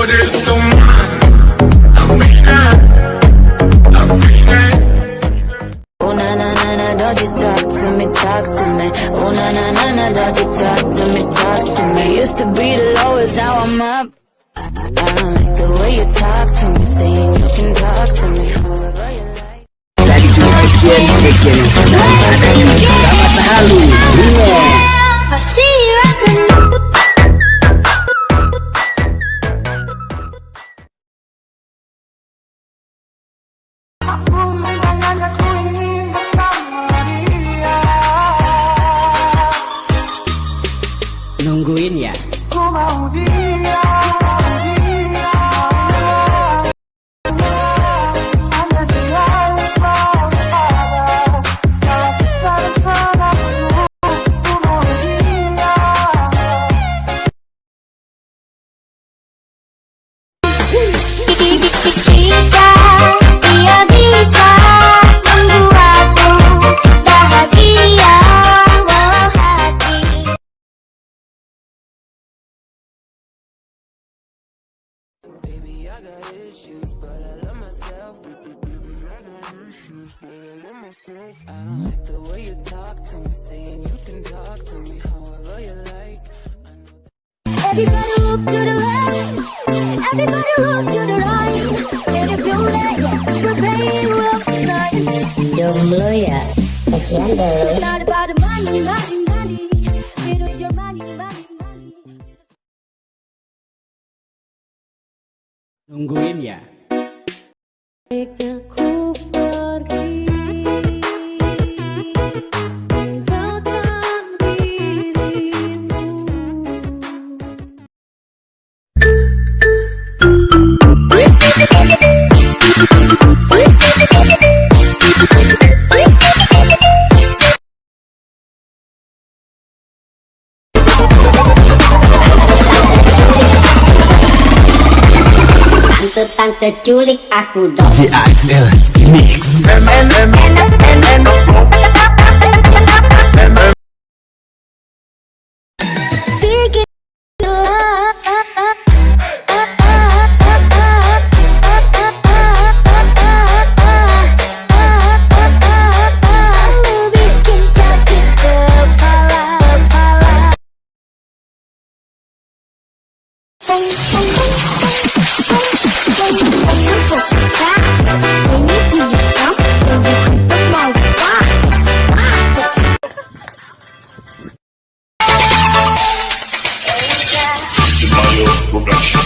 Oh na na na na, don't you talk to me, talk to me. Oh na na na na, don't you talk to me, talk to me. Used to be the lowest, now I'm up. I don't like the way you talk to me, saying you can talk to me however you like. Tadi sudah sekian selamat halu. Nungguin ya. I don't like the way you talk to me, saying you can talk to me however you like. Everybody look to the left, everybody look to the right. And if you're late, we're paying you up tonight. Jomblo ya, kasihan deh. Not about the money, money, money. We know your money, money, money. Nungguin ya. Aku pergi. Tante culik aku dong. JXL Mix. Production.